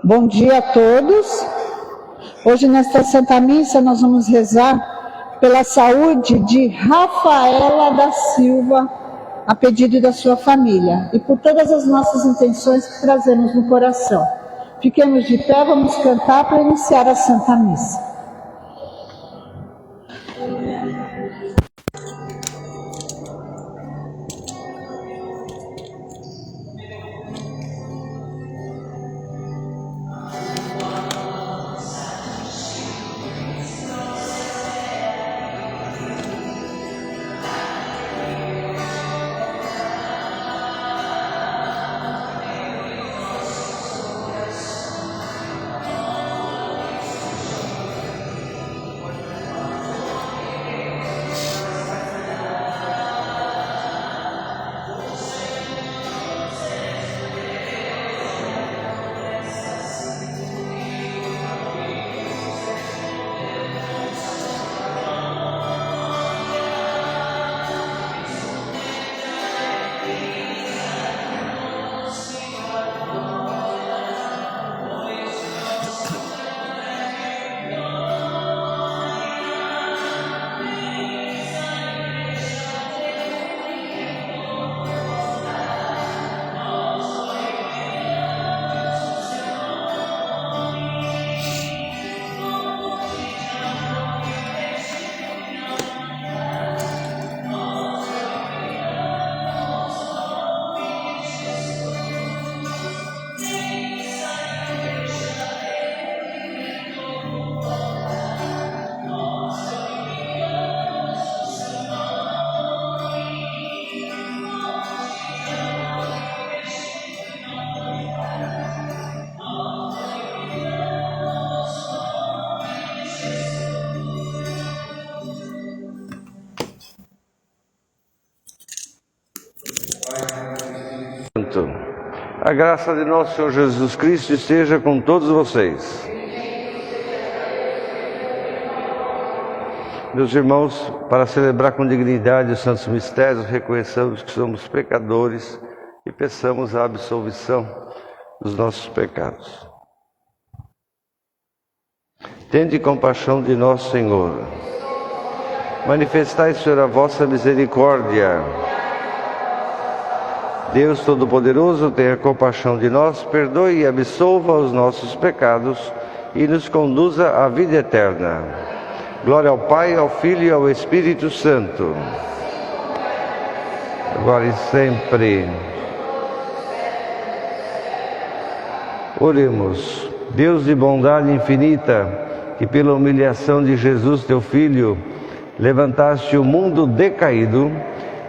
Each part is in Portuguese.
Bom dia a todos. Hoje, nesta Santa Missa, nós vamos rezar pela saúde de Rafaela da Silva, a pedido da sua família, e por todas as nossas intenções que trazemos no coração. Fiquemos de pé, vamos cantar para iniciar a Santa Missa. A graça de nosso Senhor Jesus Cristo esteja com todos vocês. Meus irmãos, para celebrar com dignidade os santos mistérios, reconheçamos que somos pecadores e peçamos a absolvição dos nossos pecados. Tende compaixão de nosso Senhor. Manifestai, Senhor, a vossa misericórdia. Deus Todo-Poderoso, tenha compaixão de nós, perdoe e absolva os nossos pecados e nos conduza à vida eterna. Glória ao Pai, ao Filho e ao Espírito Santo. Agora e sempre. Oremos. Deus de bondade infinita, que pela humilhação de Jesus, teu Filho, levantaste o mundo decaído,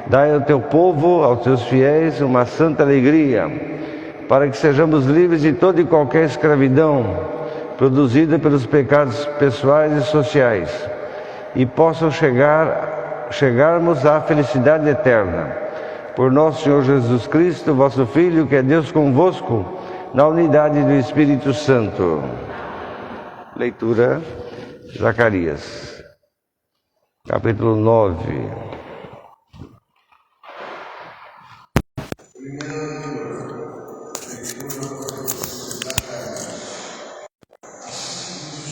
dai ao teu povo, aos teus fiéis, uma santa alegria, para que sejamos livres de toda e qualquer escravidão produzida pelos pecados pessoais e sociais, e possam chegarmos à felicidade eterna. Por nosso Senhor Jesus Cristo, vosso Filho, que é Deus convosco, na unidade do Espírito Santo. Leitura, Zacarias, capítulo 9.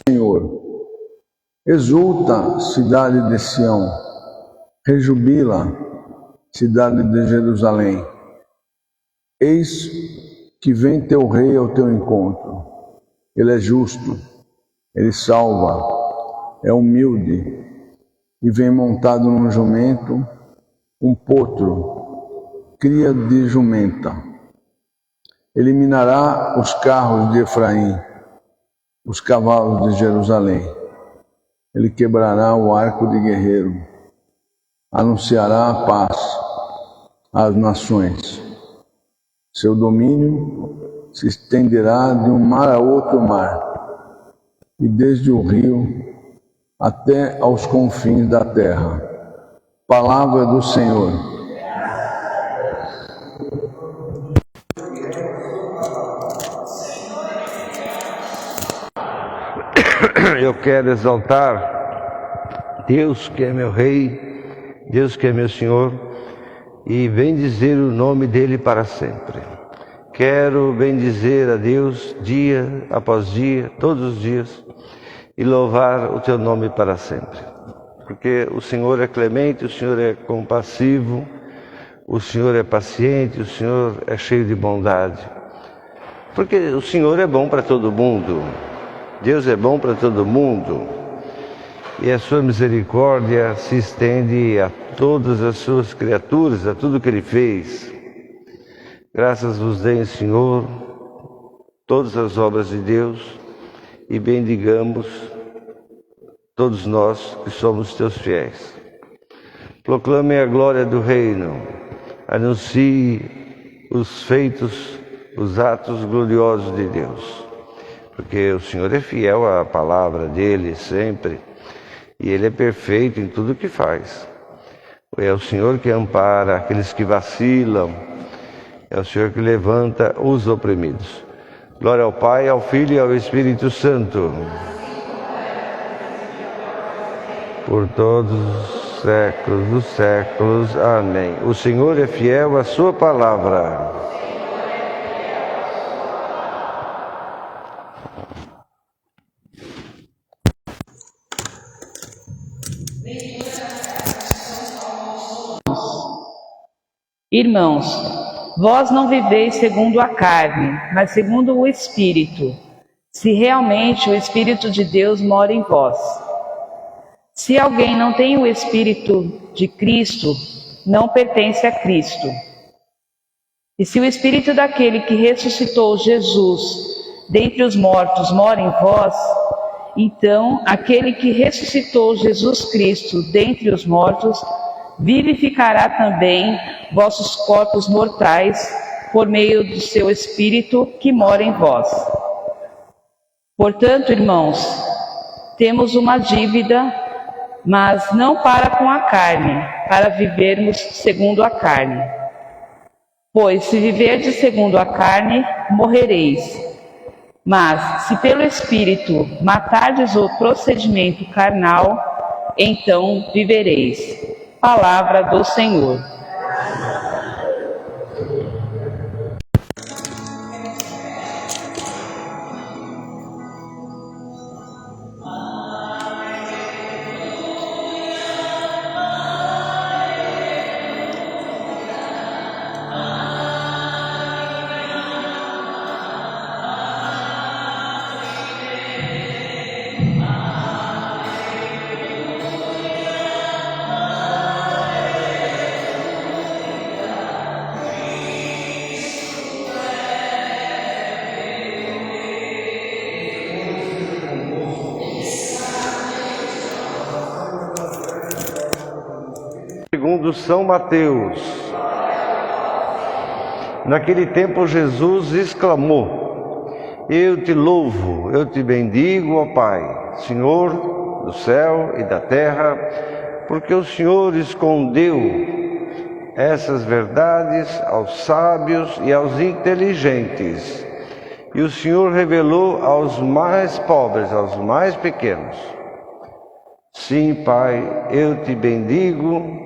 Senhor, exulta, cidade de Sião, rejubila, cidade de Jerusalém. Eis que vem teu rei ao teu encontro. Ele é justo, ele salva, é humilde, e vem montado num jumento, um potro, cria de jumenta. Eliminará os carros de Efraim, os cavalos de Jerusalém. Ele quebrará o arco de guerreiro, anunciará a paz às nações. Seu domínio se estenderá de um mar a outro mar, e desde o rio até aos confins da terra. Palavra do Senhor. Eu quero exaltar Deus que é meu Rei, Deus que é meu Senhor, e bendizer o nome dEle para sempre. quero bendizer a Deus dia após dia, todos os dias, e louvar o teu nome para sempre. Porque o Senhor é clemente, o Senhor é compassivo, o Senhor é paciente, o Senhor é cheio de bondade. Porque o Senhor é bom para todo mundo, Deus é bom para todo mundo. E a sua misericórdia se estende a todas as suas criaturas, a tudo que Ele fez. Graças vos deem, Senhor, todas as obras de Deus, e bendigamos todos nós que somos teus fiéis. Proclame a glória do reino, anuncie os feitos, os atos gloriosos de Deus. Porque o Senhor é fiel à palavra dEle sempre, e Ele é perfeito em tudo o que faz. É o Senhor que ampara aqueles que vacilam, é o Senhor que levanta os oprimidos. Glória ao Pai, ao Filho e ao Espírito Santo. Por todos os séculos dos séculos. Amém. O Senhor é fiel à sua palavra. Irmãos, vós não viveis segundo a carne, mas segundo o Espírito, se realmente o Espírito de Deus mora em vós. Se alguém não tem o Espírito de Cristo, não pertence a Cristo. E se o Espírito daquele que ressuscitou Jesus dentre os mortos mora em vós, então aquele que ressuscitou Jesus Cristo dentre os mortos vivificará também vossos corpos mortais por meio do seu Espírito que mora em vós. Portanto, irmãos, temos uma dívida, mas não para com a carne, para vivermos segundo a carne. Pois se viverdes segundo a carne, morrereis. Mas se pelo Espírito matardes o procedimento carnal, então vivereis. Palavra do Senhor. Segundo São Mateus. Naquele tempo Jesus exclamou: Eu te louvo, eu te bendigo, ó Pai, Senhor do céu e da terra, porque o Senhor escondeu essas verdades aos sábios e aos inteligentes, e o Senhor revelou aos mais pobres, aos mais pequenos. Sim, Pai, eu te bendigo,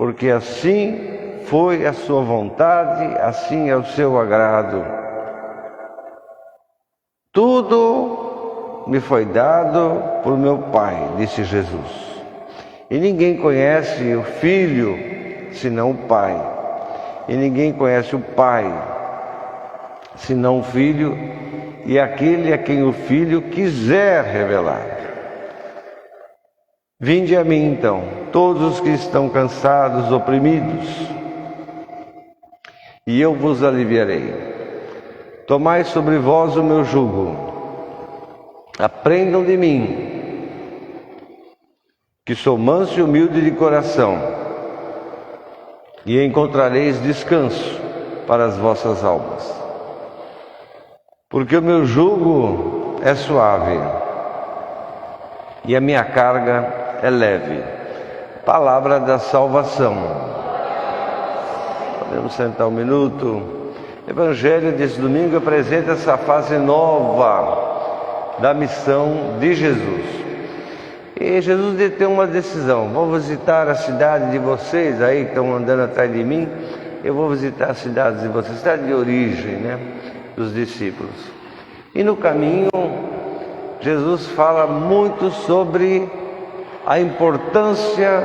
porque assim foi a sua vontade, assim é o seu agrado. Tudo me foi dado por meu Pai, disse Jesus. E ninguém conhece o Filho senão o Pai. E ninguém conhece o Pai senão o Filho e aquele a quem o Filho quiser revelar. Vinde a mim, então, todos os que estão cansados, oprimidos, e eu vos aliviarei. Tomai sobre vós o meu jugo. Aprendam de mim, que sou manso e humilde de coração, e encontrareis descanso para as vossas almas. Porque o meu jugo é suave, e a minha carga é leve. Palavra da salvação. Podemos sentar um minuto. O Evangelho desse domingo apresenta essa fase nova da missão de Jesus. E Jesus deve ter uma decisão: vou visitar a cidade de vocês aí que estão andando atrás de mim, eu vou visitar as cidades de vocês, cidade de origem, né, dos discípulos. E no caminho, Jesus fala muito sobre a importância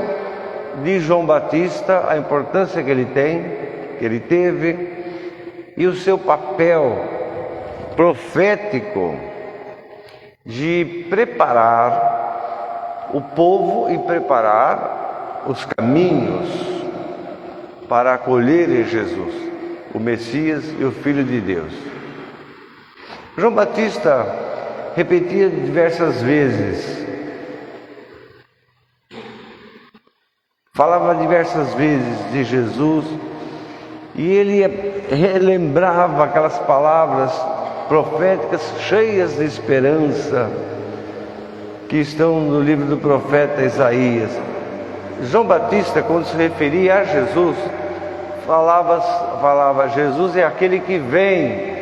de João Batista, a importância que ele tem, que ele teve, e o seu papel profético de preparar o povo e preparar os caminhos para acolherem Jesus, o Messias e o Filho de Deus. João Batista repetia diversas vezes, falava diversas vezes de Jesus, e ele relembrava aquelas palavras proféticas cheias de esperança que estão no livro do profeta Isaías. João Batista, quando se referia a Jesus, falava Jesus é aquele que vem,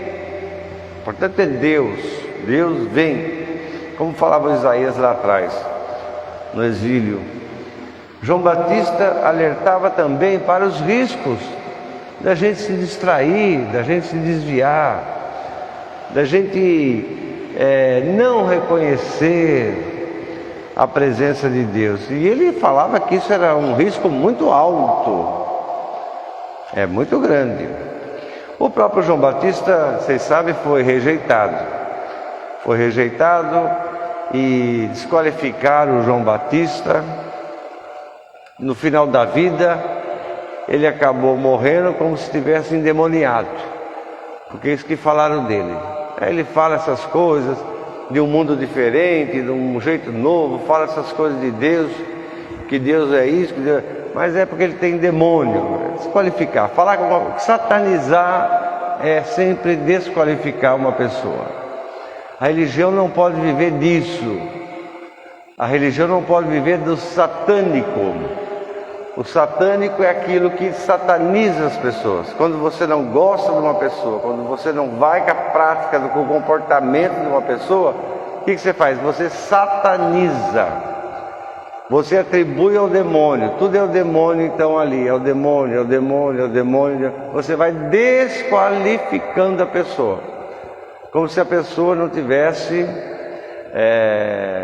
portanto é Deus vem, como falava Isaías lá atrás, no exílio. João Batista alertava também para os riscos da gente se distrair, da gente se desviar, da gente não reconhecer a presença de Deus. E ele falava que isso era um risco muito alto, muito grande. O próprio João Batista, vocês sabem, foi rejeitado e desqualificaram o João Batista. No final da vida, ele acabou morrendo como se estivesse endemoniado, porque é isso que falaram dele. Ele fala essas coisas de um mundo diferente, de um jeito novo, fala essas coisas de Deus, que Deus é isso, mas é porque ele tem demônio. Desqualificar, satanizar é sempre desqualificar uma pessoa. A religião não pode viver disso. A religião não pode viver do satânico. O satânico é aquilo que sataniza as pessoas. Quando você não gosta de uma pessoa, quando você não vai com a prática, com o comportamento de uma pessoa, o que você faz? Você sataniza. Você atribui ao demônio. Tudo é o demônio, então ali. É o demônio, é o demônio, é o demônio. Você vai desqualificando a pessoa. Como se a pessoa não tivesse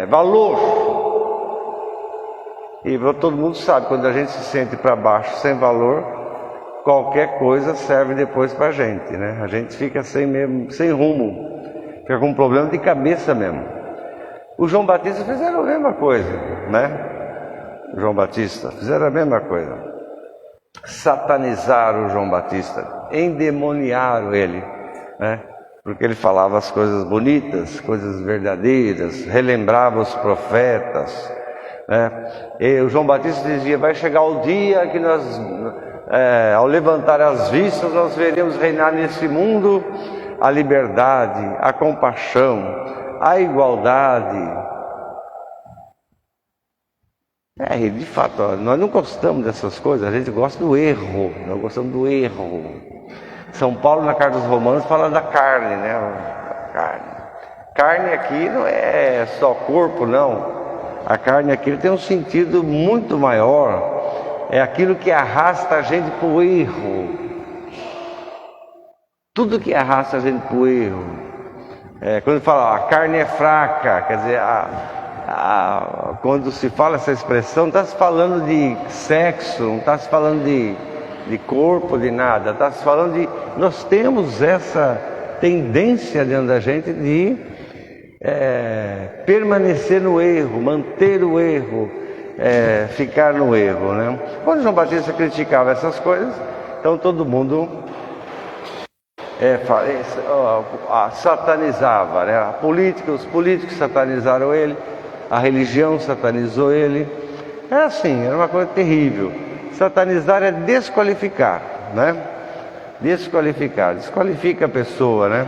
valor. E todo mundo sabe, quando a gente se sente para baixo, sem valor, qualquer coisa serve depois para a gente, né? A gente fica sem rumo, fica com um problema de cabeça mesmo. O João Batista fizeram a mesma coisa, né? O João Batista fizeram a mesma coisa. Satanizaram o João Batista, endemoniaram ele, né? Porque ele falava as coisas bonitas, coisas verdadeiras, relembrava os profetas. E o João Batista dizia: vai chegar o dia que nós, ao levantar as vistas, nós veremos reinar nesse mundo a liberdade, a compaixão, a igualdade. De fato, nós não gostamos dessas coisas, a gente gosta do erro, nós gostamos do erro. São Paulo, na carta aos Romanos, fala da carne, né? Carne aqui não é só corpo, não. A carne aqui tem um sentido muito maior. É aquilo que arrasta a gente para o erro. Tudo que arrasta a gente para o erro. Quando fala a carne é fraca, quer dizer, quando se fala essa expressão, não está se falando de sexo, não está se falando de corpo, de nada. Está se falando de... Nós temos essa tendência dentro da gente de permanecer no erro, manter o erro, ficar no erro, né? Quando João Batista criticava essas coisas, então todo mundo satanizava, né? Os políticos satanizaram ele, a religião satanizou ele. Era assim, era uma coisa terrível. Satanizar é desqualificar, né? Desqualifica a pessoa, né?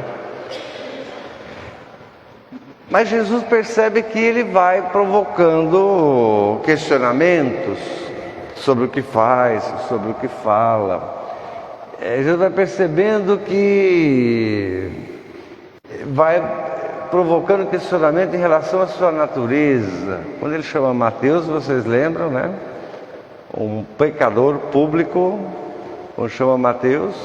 Mas Jesus percebe que ele vai provocando questionamentos sobre o que faz, sobre o que fala. Jesus vai percebendo que vai provocando questionamento em relação à sua natureza. Quando ele chama Mateus, vocês lembram, né? Um pecador público, quando chama Mateus.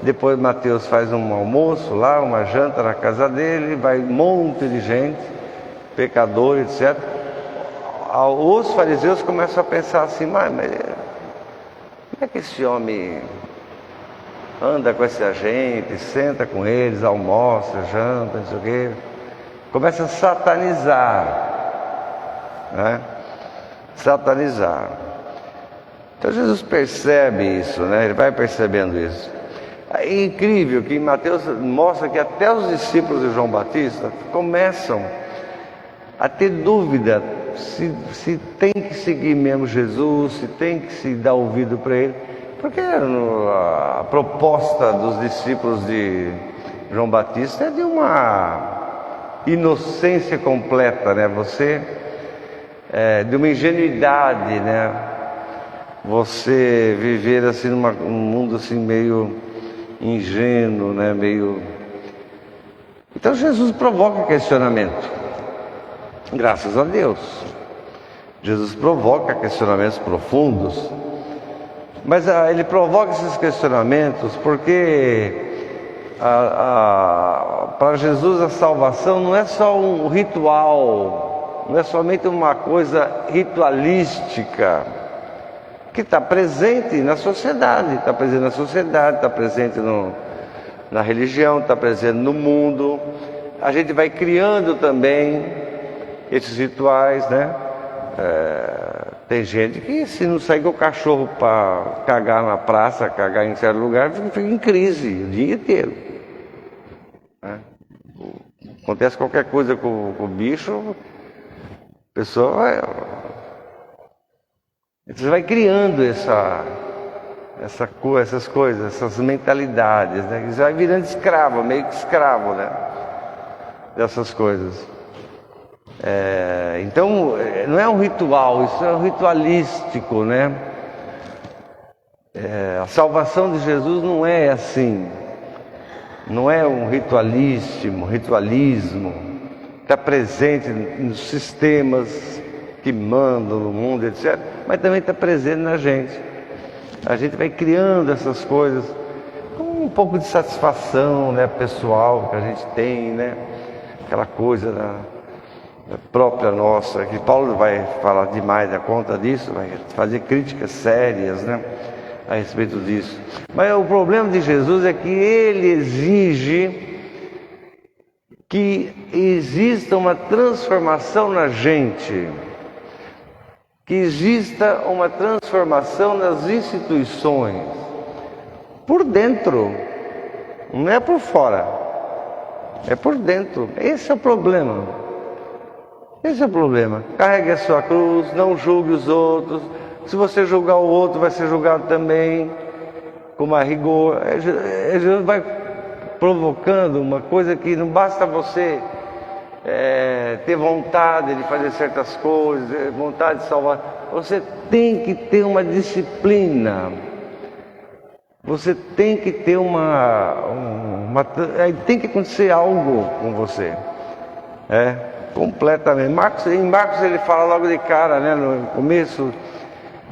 Depois Mateus faz um almoço lá, uma janta na casa dele, vai um monte de gente, pecadores, etc. Os fariseus começam a pensar assim, mas como é que esse homem anda com essa gente, senta com eles, almoça, janta, não sei o quê. Começa a satanizar, né? Satanizar. Então Jesus percebe isso, né? Ele vai percebendo isso. É incrível que em Mateus mostra que até os discípulos de João Batista começam a ter dúvida se tem que seguir mesmo Jesus, se tem que se dar ouvido para ele. Porque a proposta dos discípulos de João Batista é de uma inocência completa, né? De uma ingenuidade, né? Você viver assim num mundo assim meio ingênuo, né? Então Jesus provoca questionamento. Graças a Deus. Jesus provoca questionamentos profundos. Mas ele provoca esses questionamentos porque para Jesus a salvação não é só um ritual, não é somente uma coisa ritualística que está presente na sociedade, está presente na religião, está presente no mundo. A gente vai criando também esses rituais, né? Tem gente que se não sair com o cachorro para cagar na praça, cagar em certo lugar, fica em crise o dia inteiro, né? Acontece qualquer coisa com o bicho, a pessoa vai... Você vai criando essas coisas, essas mentalidades, né? Você vai virando escravo, meio que escravo, né? Dessas coisas. Então, não é um ritual, isso é um ritualístico, né? A salvação de Jesus não é assim, não é um ritualismo, está presente nos sistemas que mandam no mundo, etc., mas também está presente na gente. A gente vai criando essas coisas com um pouco de satisfação, né, pessoal que a gente tem, né? Aquela coisa da própria nossa, que Paulo vai falar demais da conta disso, vai fazer críticas sérias, né, a respeito disso. Mas o problema de Jesus é que ele exige que exista uma transformação na gente, que exista uma transformação nas instituições, por dentro, não é por fora, é por dentro. Esse é o problema. Esse é o problema. Carregue a sua cruz, não julgue os outros. Se você julgar o outro, vai ser julgado também, com mais rigor. Jesus vai provocando uma coisa que não basta você ter vontade de fazer certas coisas, vontade de salvar. Você tem que ter uma disciplina. Você tem que ter tem que acontecer algo com você. Completamente. Em Marcos ele fala logo de cara, né? No começo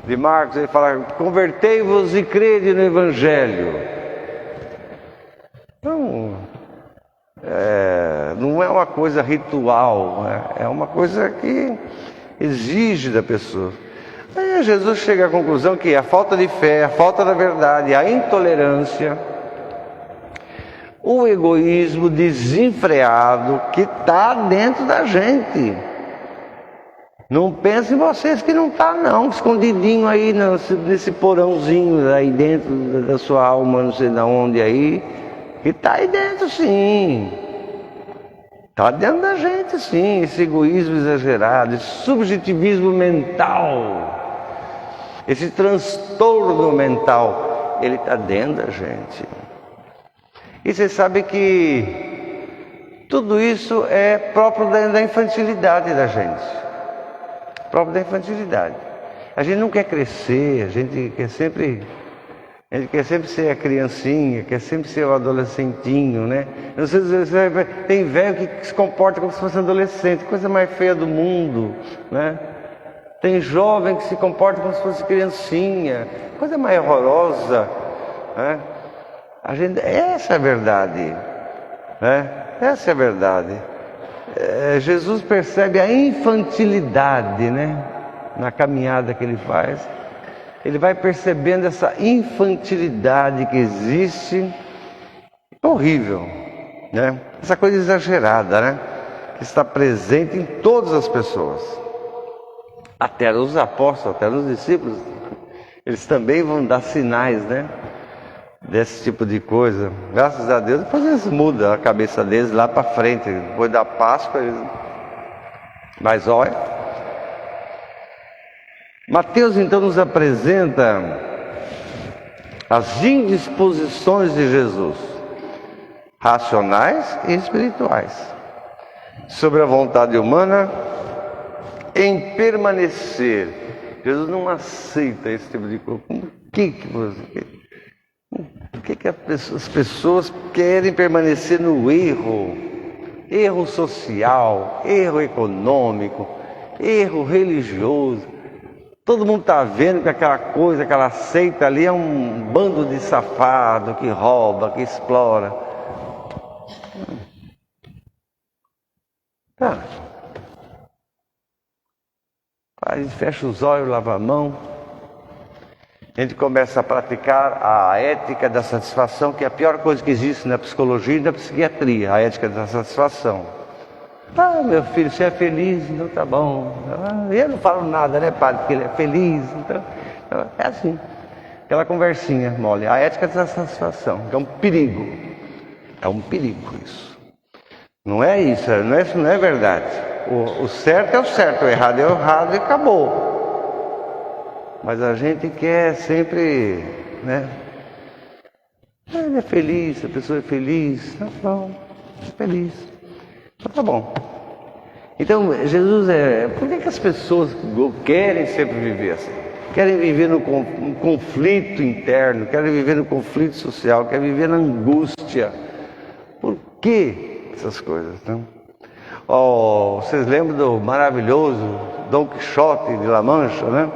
de Marcos ele fala: convertei-vos e crede no Evangelho. Então, não é uma coisa ritual, né? É uma coisa que exige da pessoa. Aí Jesus chega à conclusão que a falta de fé, a falta da verdade, a intolerância, o egoísmo desenfreado que está dentro da gente. Não pense em vocês que não está não, escondidinho aí nesse porãozinho aí dentro da sua alma, não sei de onde aí, que está aí dentro sim. Está dentro da gente sim, esse egoísmo exagerado, esse subjetivismo mental, esse transtorno mental, ele está dentro da gente. E você sabe que tudo isso é próprio da infantilidade da gente. Próprio da infantilidade. A gente não quer crescer, a gente quer sempre ser a criancinha, quer sempre ser o adolescentinho, né? Não sei se você tem velho que se comporta como se fosse adolescente, coisa mais feia do mundo, né? Tem jovem que se comporta como se fosse criancinha, coisa mais horrorosa. né? Essa é a verdade, né? Essa é a verdade. Jesus percebe a infantilidade, né? Na caminhada que ele faz. Ele vai percebendo essa infantilidade que existe, horrível, né? Essa coisa exagerada, né? Que está presente em todas as pessoas. Até os apóstolos, até os discípulos, eles também vão dar sinais, né? Desse tipo de coisa. Graças a Deus, depois eles mudam a cabeça deles lá para frente. Depois da Páscoa, mas olha, Mateus então nos apresenta as indisposições de Jesus, racionais e espirituais, sobre a vontade humana em permanecer. Jesus não aceita esse tipo de coisa. Por que as pessoas querem permanecer no erro? Erro social, erro econômico, erro religioso. Todo mundo está vendo que aquela coisa, aquela seita ali é um bando de safado que rouba, que explora. Tá. A gente fecha os olhos, lava a mão. A gente começa a praticar a ética da satisfação, que é a pior coisa que existe na psicologia e na psiquiatria, a ética da satisfação. Ah, meu filho, você é feliz, então tá bom. Eu não falo nada, né, padre, porque ele é feliz. Então, é assim, aquela conversinha mole. A ética da satisfação, que é um perigo. É um perigo isso. Não é isso, não é verdade. O certo é o certo, o errado é o errado e acabou. Mas a gente quer sempre, né? Ele é feliz, a pessoa é feliz. Tá bom, é feliz. Então tá bom. Então, Jesus por que as pessoas querem sempre viver assim? Querem viver no conflito interno, querem viver no conflito social, querem viver na angústia. Por que essas coisas, não? Vocês lembram do maravilhoso Dom Quixote de La Mancha, né?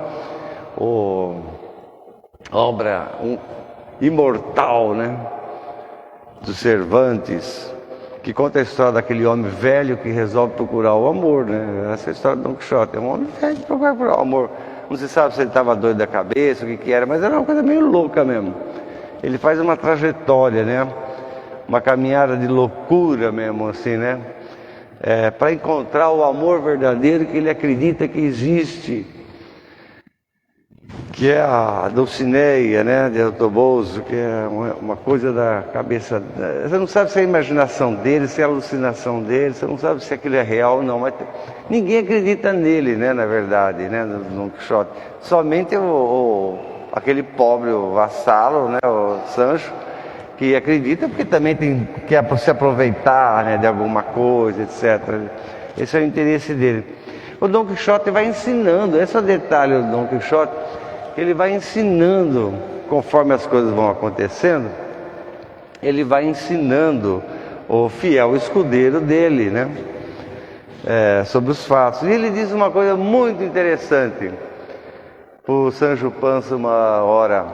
Obra imortal, né? Do Cervantes, que conta a história daquele homem velho que resolve procurar o amor, né? Essa é a história do Dom Quixote. É um homem velho que procura procurar o amor. Não se sabe se ele estava doido da cabeça, o que era, mas era uma coisa meio louca mesmo. Ele faz uma trajetória, né? Uma caminhada de loucura mesmo, assim, né? Para encontrar o amor verdadeiro que ele acredita que existe, que é a Dulcineia, né, de Autoboso, que é uma coisa da cabeça. Você não sabe se é a imaginação dele, se é a alucinação dele, você não sabe se aquilo é real ou não, mas ninguém acredita nele, né, na verdade, né, no Dom Quixote. Somente aquele pobre, o vassalo, né, o Sancho, que acredita porque também quer se aproveitar, né, de alguma coisa, etc. Esse é o interesse dele. O Dom Quixote vai ensinando, esse é o detalhe do Dom Quixote, ele vai ensinando, conforme as coisas vão acontecendo, ele vai ensinando o fiel escudeiro dele, né, sobre os fatos. E ele diz uma coisa muito interessante para o Sancho Panza uma hora,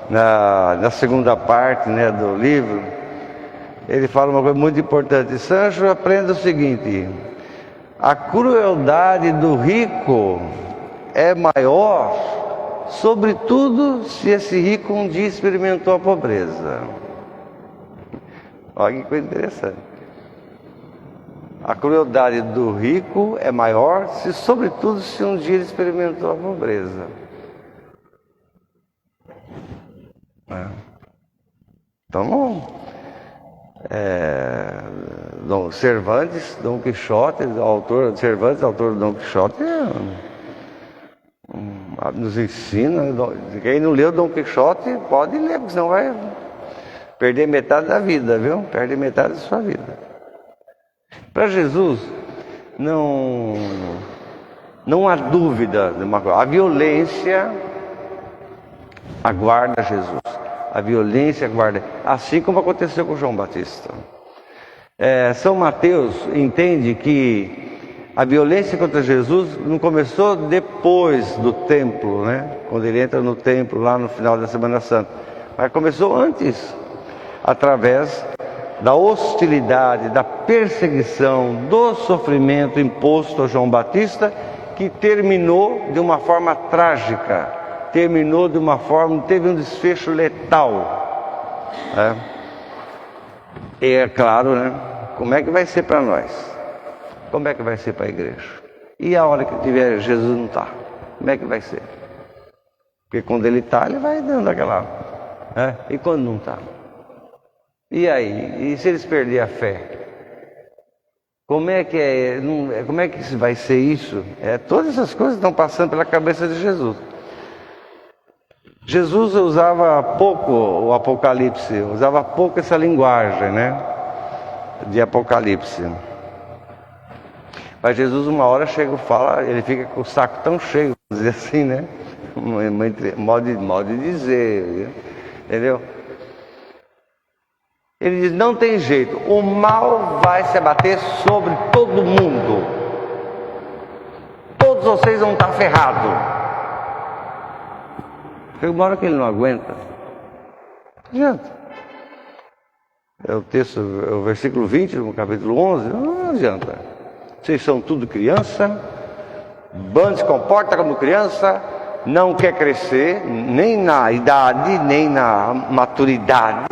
na segunda parte, né, do livro. Ele fala uma coisa muito importante. Sancho, aprenda o seguinte: a crueldade do rico é maior, sobretudo se esse rico um dia experimentou a pobreza. Olha que coisa interessante. A crueldade do rico é maior, sobretudo se um dia ele experimentou a pobreza. Então, Cervantes, Dom Quixote, Cervantes, autor do Dom Quixote, nos ensina. Quem não leu Dom Quixote pode ler, porque senão vai perder metade da vida, viu? Perde metade da sua vida. Para Jesus, não há dúvida de uma coisa. A violência aguarda Jesus. A violência aguarda, assim como aconteceu com João Batista. São Mateus entende que a violência contra Jesus não começou depois do templo, né? Quando ele entra no templo lá no final da Semana Santa. Mas começou antes, através da hostilidade, da perseguição, do sofrimento imposto a João Batista, que terminou de uma forma trágica, terminou de uma forma, teve um desfecho letal. E é claro, né? Como é que vai ser para nós? Como é que vai ser para a igreja? E a hora que tiver Jesus não está? Como é que vai ser? Porque quando ele está, ele vai dando aquela... E quando não está? E aí? E se eles perderem a fé? Como é que como é que vai ser isso? Todas essas coisas estão passando pela cabeça de Jesus. Jesus usava pouco o Apocalipse, usava pouco essa linguagem, né? De Apocalipse. Mas Jesus uma hora chega, fala, ele fica com o saco tão cheio, vamos dizer assim, né? Modo de dizer, entendeu? Ele diz, não tem jeito, o mal vai se abater sobre todo mundo. Todos vocês vão estar ferrados. Chega uma hora que ele não aguenta. Não adianta. É o texto, é o versículo 20, no capítulo 11, não adianta. Vocês são tudo criança, bando se comporta como criança, não quer crescer, nem na idade, nem na maturidade.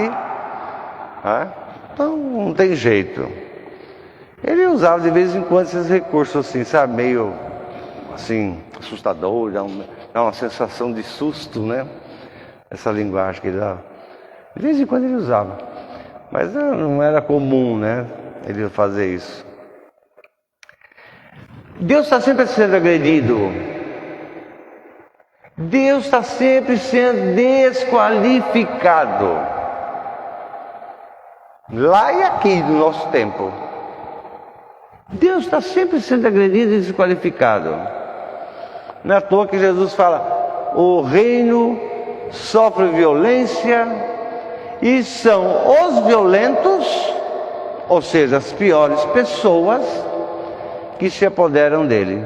Então não tem jeito. Ele usava de vez em quando esses recursos assim, sabe, meio assim, assustador, dá uma sensação de susto, né? Essa linguagem que ele dava. De vez em quando ele usava. Mas não era comum, né? Ele fazer isso. Deus está sempre sendo agredido. Deus está sempre sendo desqualificado. Lá e aqui no nosso tempo. Deus está sempre sendo agredido e desqualificado. Não é à toa que Jesus fala: o reino sofre violência e são os violentos, ou seja, as piores pessoas, que se apoderam dele,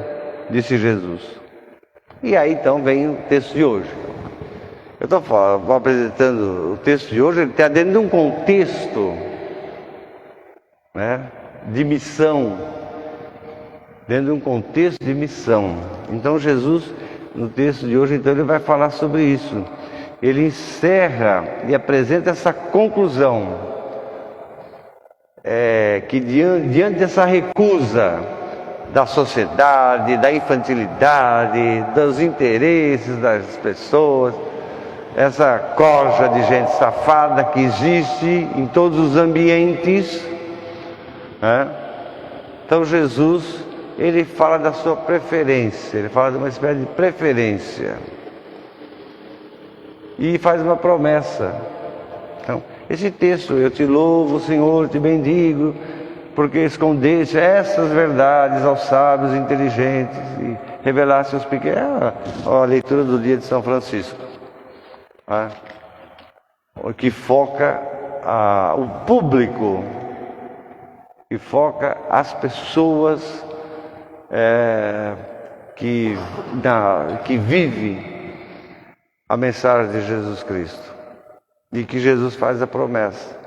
disse Jesus. E aí então vem o texto de hoje. Eu estou apresentando o texto de hoje, ele está dentro de um contexto, né, de missão, dentro de um contexto de missão. Então Jesus, no texto de hoje, então ele vai falar sobre isso. Ele encerra e apresenta essa conclusão, que diante dessa recusa da sociedade, da infantilidade, dos interesses das pessoas, essa corja de gente safada que existe em todos os ambientes, né? Então Jesus, ele fala da sua preferência, ele fala de uma espécie de preferência e faz uma promessa. Então, esse texto: eu te louvo, Senhor, te bendigo, porque escondeste essas verdades aos sábios e inteligentes e revelaste aos pequenos. A leitura do dia de São Francisco, né? Que foca o público, que foca as pessoas que vivem a mensagem de Jesus Cristo, e que Jesus faz a promessa,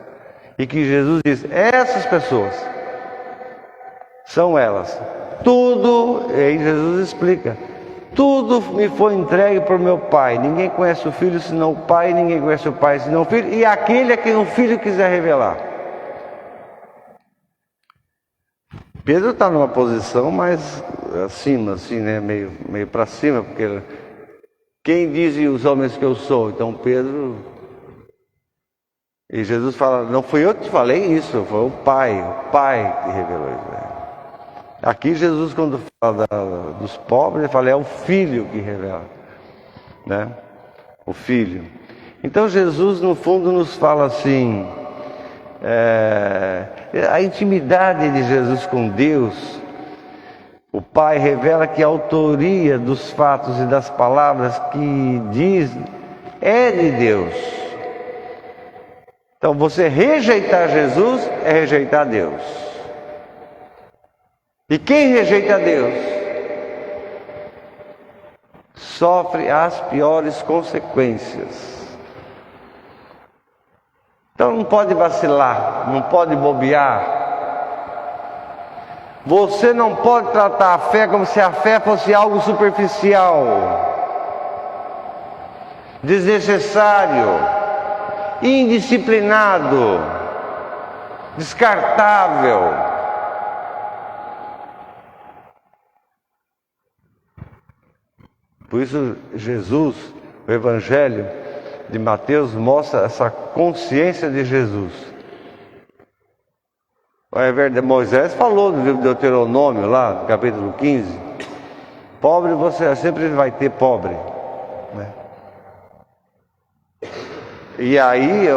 e que Jesus diz: essas pessoas são elas. Tudo, e aí Jesus explica: tudo me foi entregue por meu Pai. Ninguém conhece o Filho senão o Pai, ninguém conhece o Pai senão o Filho, e aquele a quem o Filho quiser revelar. Pedro está numa posição mais acima, assim, né? Meio para cima, porque quem dizem os homens que eu sou? Então Pedro... E Jesus fala: não fui eu que te falei isso, foi o Pai que revelou isso. Aqui Jesus, quando fala dos pobres, ele fala: é o Filho que revela, né? O Filho. Então Jesus, no fundo, nos fala assim, a intimidade de Jesus com Deus. O Pai revela que a autoria dos fatos e das palavras que diz é de Deus. Então, você rejeitar Jesus é rejeitar Deus. E quem rejeita Deus sofre as piores consequências. Então não pode vacilar, não pode bobear. Você não pode tratar a fé como se a fé fosse algo superficial, desnecessário, indisciplinado, descartável. Por isso Jesus, o Evangelho de Mateus mostra essa consciência de Jesus. É verdade, Moisés falou no livro de Deuteronômio, lá no capítulo 15, pobre você sempre vai ter pobre, né? E aí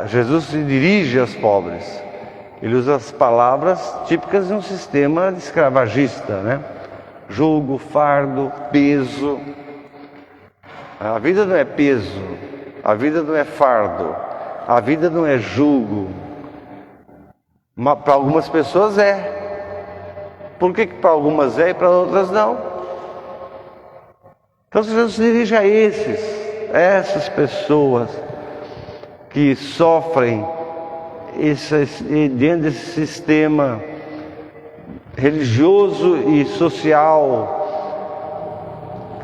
Jesus se dirige aos pobres. Ele usa as palavras típicas de um sistema escravagista, né? Jugo, fardo, peso. A vida não é peso, a vida não é fardo, a vida não é jugo. Para algumas pessoas é. Por que para algumas é e para outras não? Então Jesus se dirige a essas pessoas que sofrem dentro desse sistema religioso e social,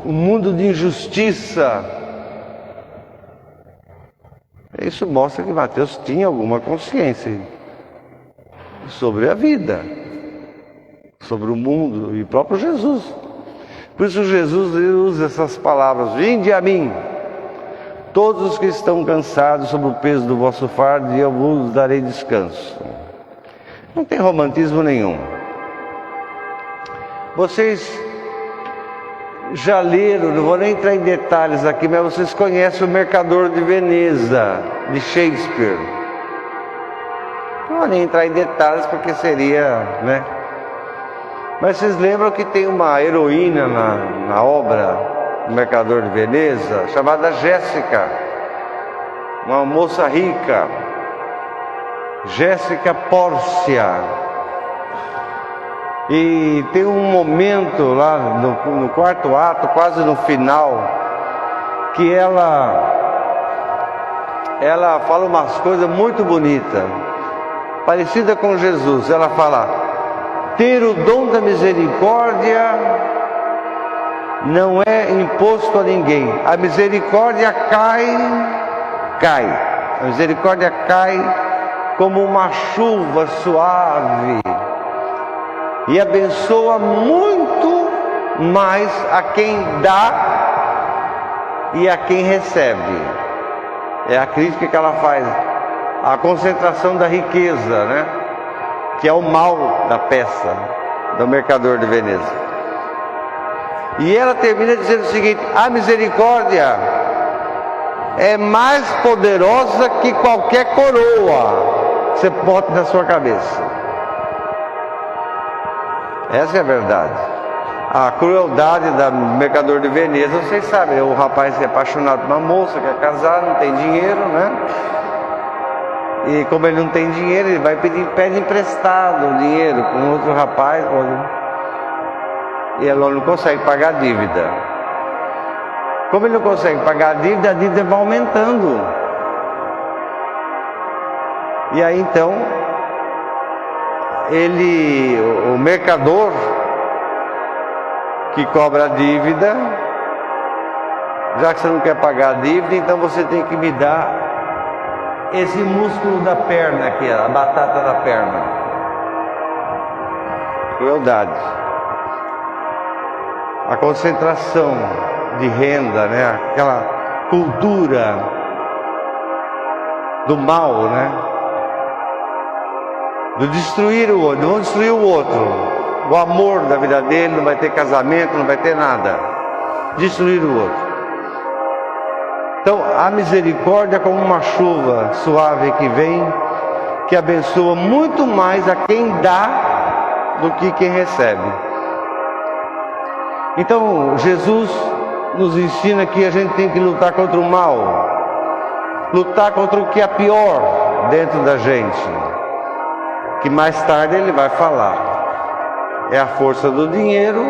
um mundo de injustiça. Isso mostra que Mateus tinha alguma consciência sobre a vida, sobre o mundo e o próprio Jesus. Por isso Jesus usa essas palavras: vinde a mim, todos os que estão cansados sobre o peso do vosso fardo, e eu vos darei descanso. Não tem romantismo nenhum. Vocês já leram, não vou nem entrar em detalhes aqui, mas vocês conhecem O Mercador de Veneza, de Shakespeare. Não vou nem entrar em detalhes porque seria, né? Mas vocês lembram que tem uma heroína na obra O Mercador de Veneza, chamada Jéssica, uma moça rica, Jéssica Pórcia. E tem um momento lá no quarto ato, quase no final, que ela fala umas coisas muito bonitas, parecida com Jesus. Ela fala: ter o dom da misericórdia não é imposto a ninguém. A misericórdia cai. A misericórdia cai como uma chuva suave e abençoa muito mais a quem dá e a quem recebe. É a crítica que ela faz à concentração da riqueza, né? Que é o mal da peça do Mercador de Veneza. E ela termina dizendo o seguinte: a misericórdia é mais poderosa que qualquer coroa que você bote na sua cabeça. Essa é a verdade. A crueldade do Mercador de Veneza, vocês sabem, o rapaz é apaixonado por uma moça, quer casar, não tem dinheiro, né? E como ele não tem dinheiro, ele vai pede emprestado o dinheiro com outro rapaz, e ele não consegue pagar a dívida. Como ele não consegue pagar a dívida vai aumentando. E aí então, o mercador que cobra a dívida, já que você não quer pagar a dívida, então você tem que me dar esse músculo da perna aqui, a batata da perna. Crueldade. A concentração de renda, né? Aquela cultura do mal, né? Do destruir o outro, vão destruir o outro. O amor da vida dele, não vai ter casamento, não vai ter nada. Destruir o outro. Então, a misericórdia é como uma chuva suave que vem, que abençoa muito mais a quem dá do que quem recebe. Então, Jesus nos ensina que a gente tem que lutar contra o mal, lutar contra o que é pior dentro da gente, que mais tarde ele vai falar. É a força do dinheiro,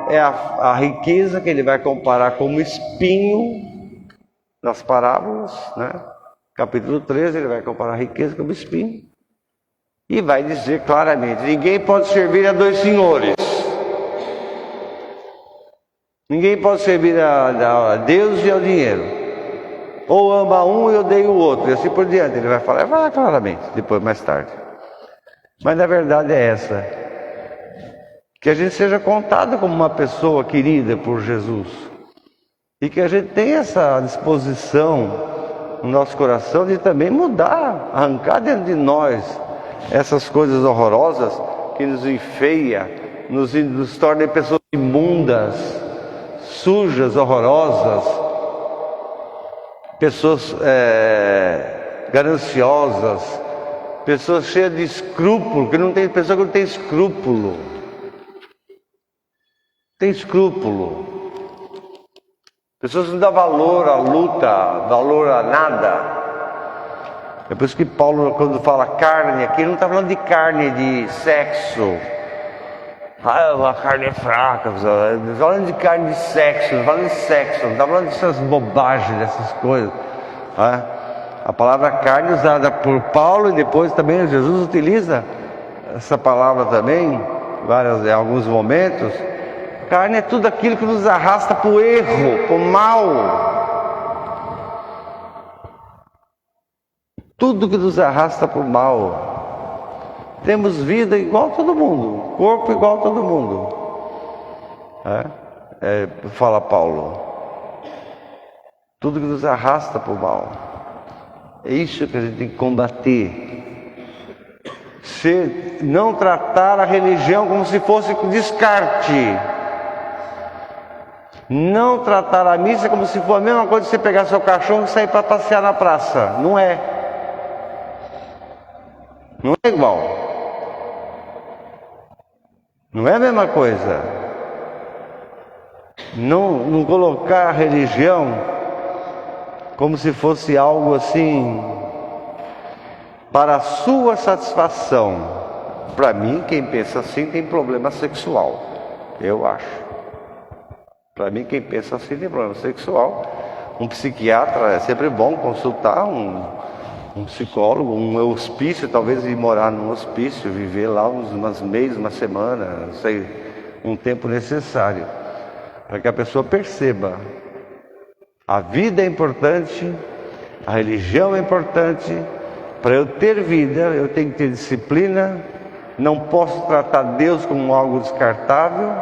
é a riqueza que ele vai comparar como espinho das parábolas, né? Capítulo 13, ele vai comparar a riqueza com o espinho. E vai dizer claramente: ninguém pode servir a dois senhores. Ninguém pode servir a Deus e ao dinheiro. Ou ama um e odeia o outro. E assim por diante. Ele vai falar claramente, depois, mais tarde. Mas na verdade é essa: que a gente seja contado como uma pessoa querida por Jesus. E que a gente tenha essa disposição no nosso coração de também mudar, arrancar dentro de nós essas coisas horrorosas que nos enfeia, nos torna pessoas imundas, sujas, horrorosas, pessoas gananciosas, pessoas cheias de escrúpulo, pessoa que não tem escrúpulo. Tem escrúpulo. Pessoas que não dão valor à luta, valor a nada. É por isso que Paulo, quando fala carne aqui, ele não está falando de carne de sexo. A carne é fraca. Ele está falando de carne de sexo, não está falando de sexo, não está falando dessas bobagens, dessas coisas. A palavra carne usada por Paulo, e depois também Jesus utiliza essa palavra também, em alguns momentos. Carne é tudo aquilo que nos arrasta para o erro, para o mal. Tudo que nos arrasta para o mal. Temos vida igual a todo mundo, corpo igual a todo mundo. Fala Paulo. Tudo que nos arrasta para o mal. É isso que a gente tem que combater. Não tratar a religião como se fosse descarte. Não tratar a missa como se fosse a mesma coisa que você pegar seu cachorro e sair para passear na praça. Não é. Não é igual. Não é a mesma coisa. Não colocar a religião como se fosse algo assim para a sua satisfação. Para mim, quem pensa assim tem problema sexual. Eu acho. Para mim, quem pensa assim tem problema sexual. Um psiquiatra, é sempre bom consultar um psicólogo, um hospício, talvez ir morar num hospício, viver lá uns meses, uma semana, não sei, um tempo necessário, para que a pessoa perceba: a vida é importante, a religião é importante. Para eu ter vida, eu tenho que ter disciplina, não posso tratar Deus como algo descartável,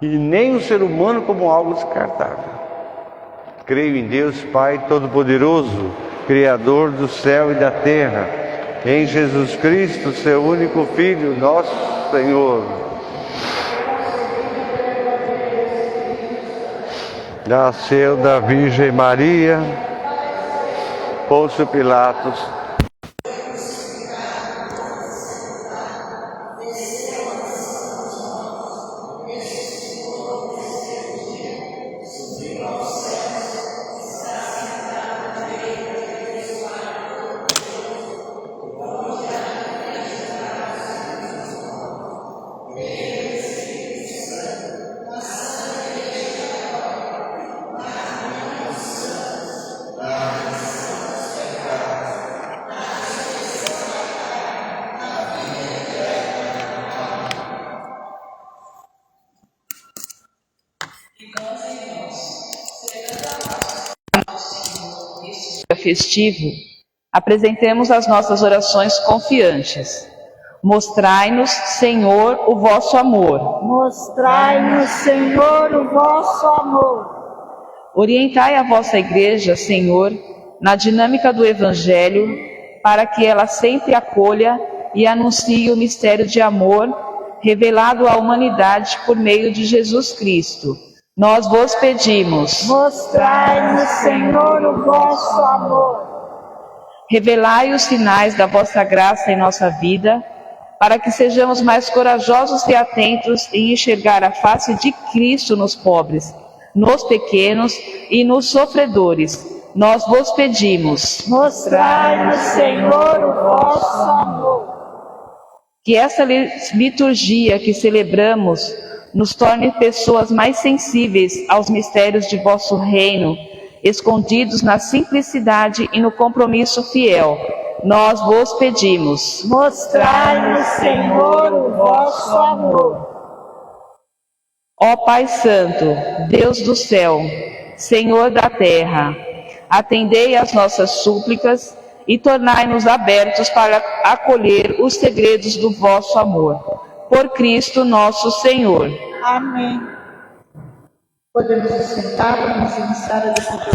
e nem o ser humano como algo descartável. Creio em Deus Pai Todo-Poderoso, Criador do céu e da terra, em Jesus Cristo, seu único Filho, nosso Senhor. Nasceu da Virgem Maria, Pôncio Pilatos, festivo, apresentemos as nossas orações confiantes. Mostrai-nos, Senhor, o vosso amor. Mostrai-nos, Senhor, o vosso amor. Orientai a vossa Igreja, Senhor, na dinâmica do Evangelho, para que ela sempre acolha e anuncie o mistério de amor revelado à humanidade por meio de Jesus Cristo. Nós vos pedimos. Mostrai-nos, Senhor, o vosso amor. Revelai os sinais da vossa graça em nossa vida, para que sejamos mais corajosos e atentos em enxergar a face de Cristo nos pobres, nos pequenos e nos sofredores. Nós vos pedimos. Mostrai-nos, Senhor, o vosso amor. Que essa liturgia que celebramos nos torne pessoas mais sensíveis aos mistérios de vosso reino escondidos na simplicidade e no compromisso fiel, nós vos pedimos. Mostrai-nos, Senhor, o vosso amor. Ó Pai Santo, Deus do céu, Senhor da terra, atendei às nossas súplicas e tornai-nos abertos para acolher os segredos do vosso amor. Por Cristo nosso Senhor. Amém. Podemos nos sentar para nos iniciar a liturgia.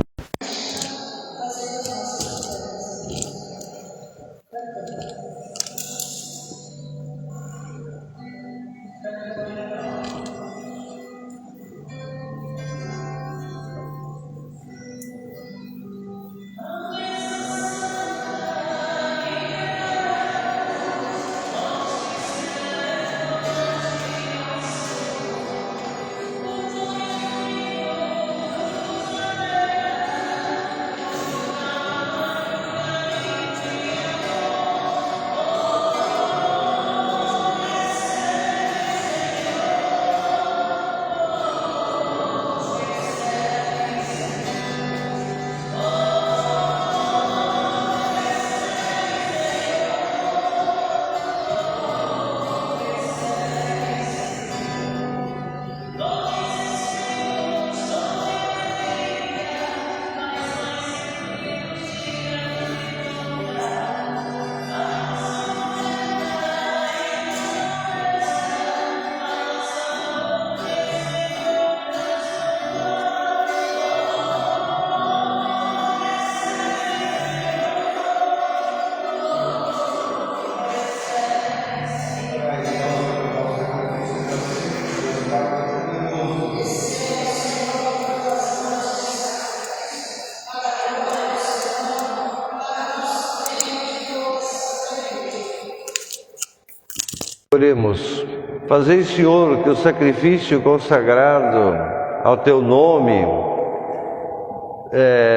Oremos. Fazei, Senhor, que o sacrifício consagrado ao Teu nome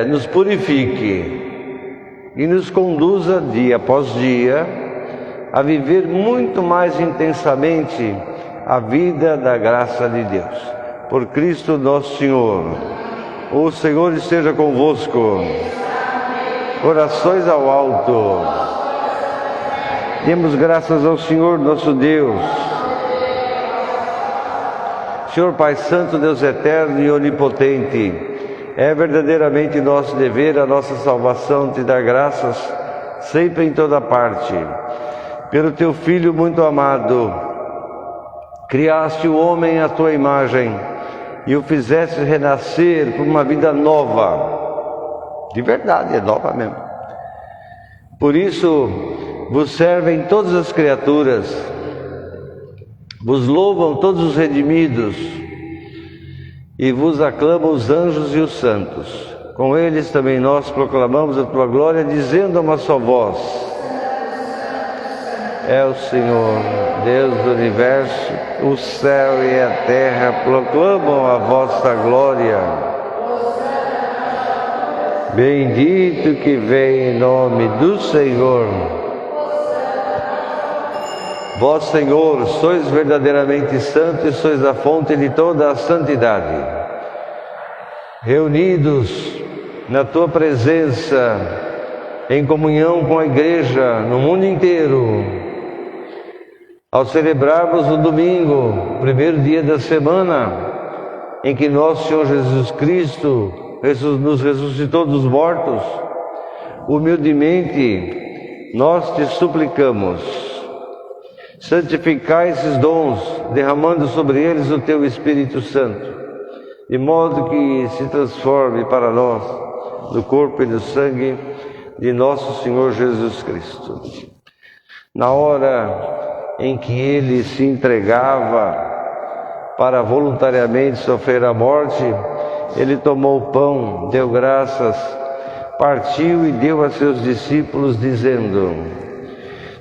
nos purifique e nos conduza dia após dia a viver muito mais intensamente a vida da graça de Deus. Por Cristo nosso Senhor. O Senhor esteja convosco. Corações ao alto. Demos graças ao Senhor nosso Deus. Senhor Pai Santo, Deus eterno e onipotente, é verdadeiramente nosso dever, a nossa salvação, te dar graças sempre em toda parte. Pelo Teu Filho muito amado, criaste o homem à Tua imagem e o fizeste renascer por uma vida nova. De verdade, é nova mesmo. Por isso, vos servem todas as criaturas, vos louvam todos os redimidos e vos aclamam os anjos e os santos. Com eles também nós proclamamos a Tua glória, dizendo a uma só voz: é o Senhor, Deus do universo, o céu e a terra proclamam a vossa glória. Bendito que vem em nome do Senhor. Vós, Senhor, sois verdadeiramente santo e sois a fonte de toda a santidade. Reunidos na Tua presença, em comunhão com a Igreja no mundo inteiro, ao celebrarmos o domingo, primeiro dia da semana, em que nosso Senhor Jesus Cristo nos ressuscitou dos mortos, humildemente nós te suplicamos: santificai esses dons, derramando sobre eles o Teu Espírito Santo, de modo que se transforme para nós no corpo e no sangue de nosso Senhor Jesus Cristo. Na hora em que Ele se entregava para voluntariamente sofrer a morte, Ele tomou o pão, deu graças, partiu e deu a seus discípulos, dizendo: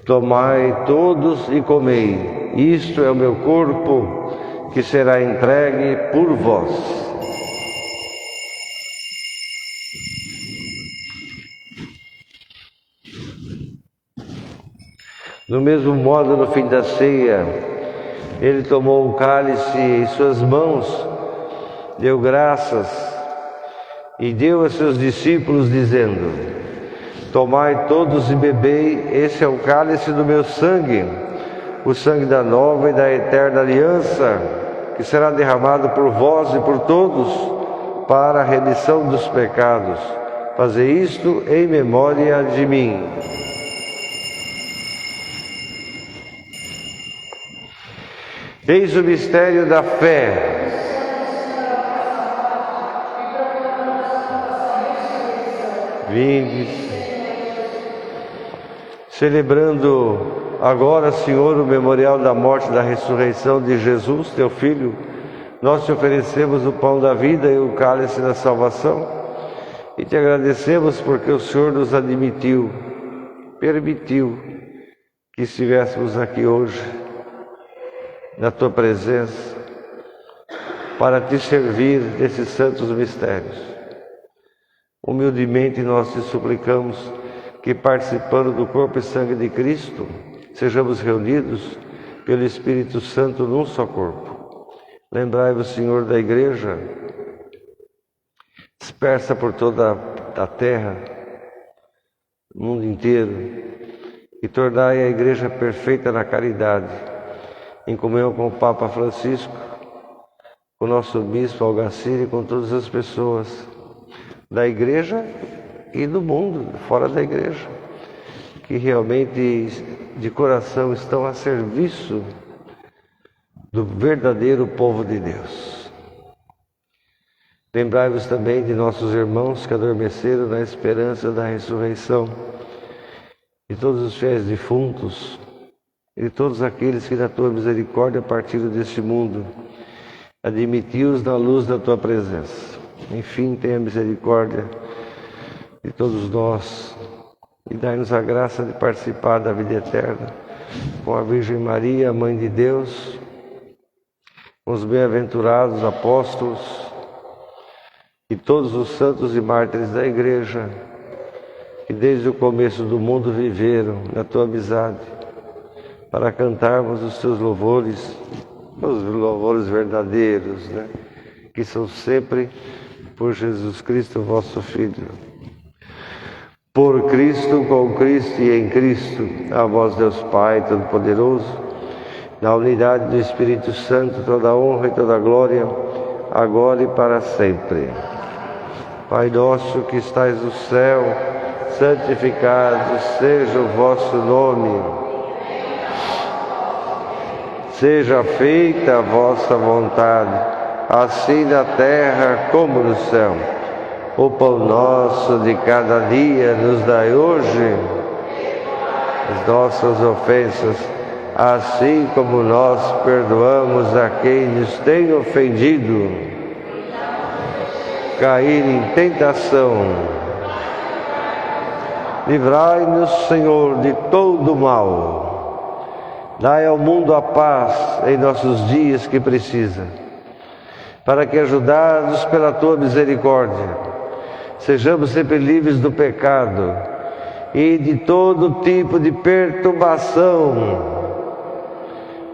tomai todos e comei, isto é o meu corpo, que será entregue por vós. Do mesmo modo, no fim da ceia, Ele tomou o cálice em suas mãos, deu graças e deu a seus discípulos, dizendo: Tomai todos e bebei, esse é o cálice do meu sangue, o sangue da nova e da eterna aliança, que será derramado por vós e por todos, para a remissão dos pecados. Fazei isto em memória de mim. Eis o mistério da fé. Vinde, celebrando agora, Senhor, o memorial da morte e da ressurreição de Jesus, teu Filho, nós te oferecemos o pão da vida e o cálice da salvação e te agradecemos porque o Senhor nos permitiu que estivéssemos aqui hoje, na tua presença, para te servir desses santos mistérios. Humildemente nós te suplicamos que, participando do corpo e sangue de Cristo, sejamos reunidos pelo Espírito Santo num só corpo. Lembrai-vos, Senhor, da Igreja, dispersa por toda a terra, no mundo inteiro, e tornai a Igreja perfeita na caridade, em comunhão com o Papa Francisco, com o nosso Bispo Algacir e com todas as pessoas da Igreja e do mundo, fora da Igreja, que realmente de coração estão a serviço do verdadeiro povo de Deus. Lembrai-vos também de nossos irmãos que adormeceram na esperança da ressurreição, de todos os fiéis defuntos e de todos aqueles que na tua misericórdia partiram deste mundo. Admiti-os na luz da tua presença. Enfim, tenha misericórdia de todos nós e dai-nos a graça de participar da vida eterna com a Virgem Maria, Mãe de Deus, com os bem-aventurados apóstolos e todos os santos e mártires da Igreja que desde o começo do mundo viveram na tua amizade, para cantarmos os teus louvores, os louvores verdadeiros, que são sempre por Jesus Cristo, vosso Filho. Por Cristo, com Cristo e em Cristo, a vós, Deus Pai Todo-Poderoso, na unidade do Espírito Santo, toda honra e toda glória, agora e para sempre. Pai nosso que estais no céu, santificado seja o vosso nome. Seja feita a vossa vontade, assim na terra como no céu. O pão nosso de cada dia nos dai hoje, as nossas ofensas, assim como nós perdoamos a quem nos tem ofendido. Cair em tentação. Livrai-nos, Senhor, de todo mal. Dai ao mundo a paz em nossos dias que precisa, para que, ajudados pela tua misericórdia, sejamos sempre livres do pecado e de todo tipo de perturbação,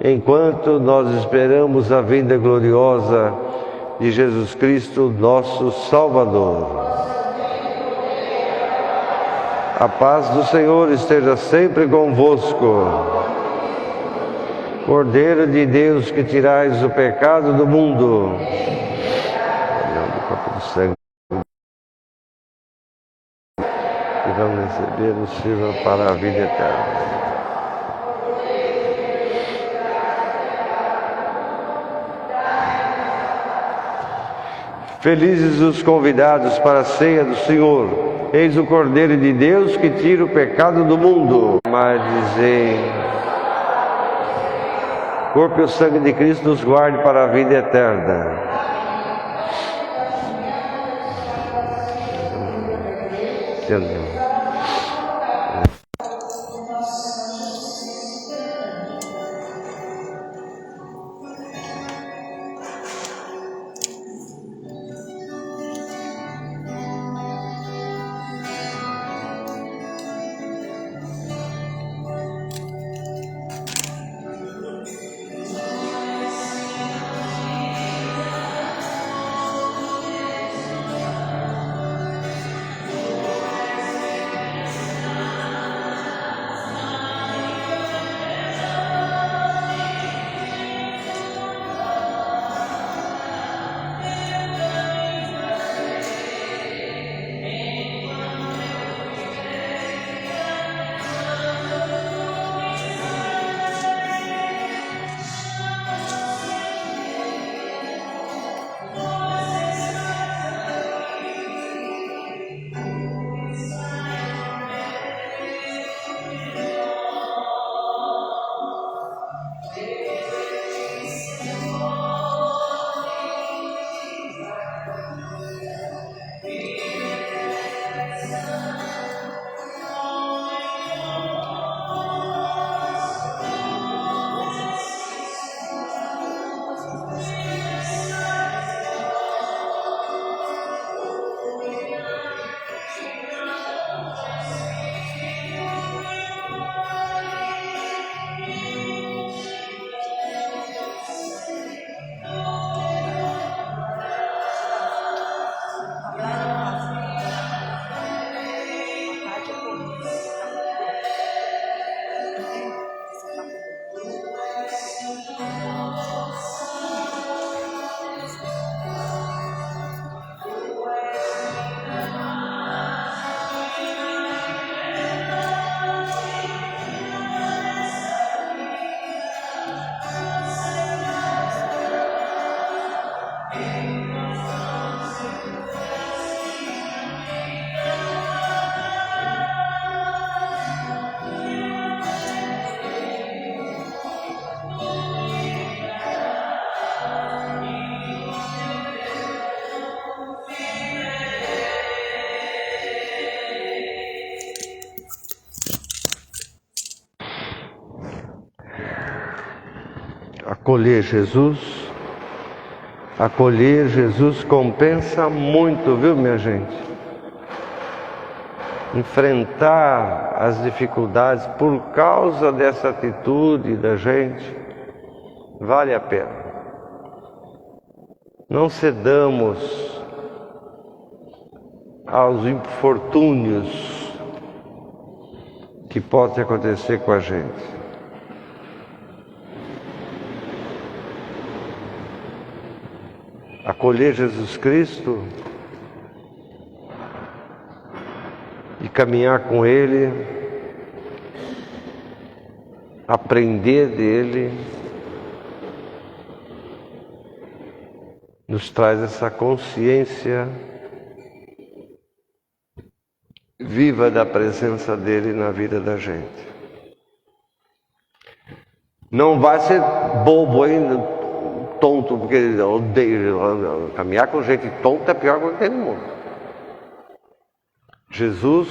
enquanto nós esperamos a vinda gloriosa de Jesus Cristo, nosso Salvador. A paz do Senhor esteja sempre convosco. Cordeiro de Deus, que tirais o pecado do mundo, do corpo do sangue que vamos receber, nos sirva para a vida eterna. Felizes os convidados para a ceia do Senhor. Eis o Cordeiro de Deus que tira o pecado do mundo. Mas dizei: corpo e o sangue de Cristo nos guarde para a vida eterna. Entendeu? acolher Jesus. Acolher Jesus compensa muito, viu, minha gente? Enfrentar as dificuldades por causa dessa atitude da gente vale a pena. Não cedamos aos infortúnios que podem acontecer com a gente. Acolher Jesus Cristo e caminhar com Ele, aprender dele, nos traz essa consciência viva da presença dele na vida da gente. Não vai ser bobo ainda, tonto, porque eu odeio caminhar com gente tonta, é a pior coisa que tem no mundo. Jesus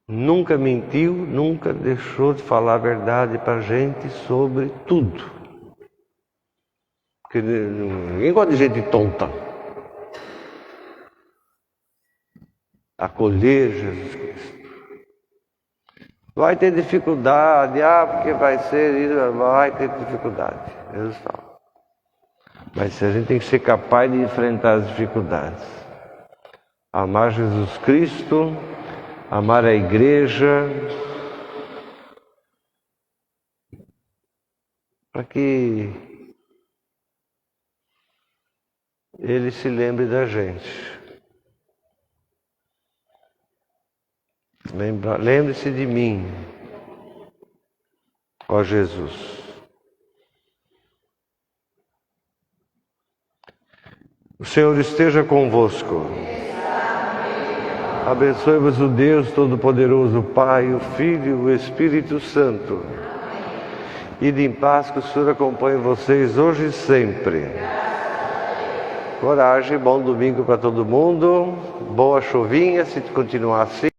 nunca mentiu, nunca deixou de falar a verdade para a gente sobre tudo. Porque ninguém gosta de gente tonta. Acolher Jesus Cristo. Vai ter dificuldade, porque vai ser isso, vai ter dificuldade. Jesus fala. Mas a gente tem que ser capaz de enfrentar as dificuldades. Amar Jesus Cristo, amar a igreja, para que Ele se lembre da gente. Lembre-se de mim, ó Jesus. O Senhor esteja convosco. Abençoe-vos o Deus Todo-Poderoso, o Pai, o Filho e o Espírito Santo. Ide em paz, que o Senhor acompanhe vocês hoje e sempre. Coragem, bom domingo para todo mundo. Boa chuvinha, se continuar assim.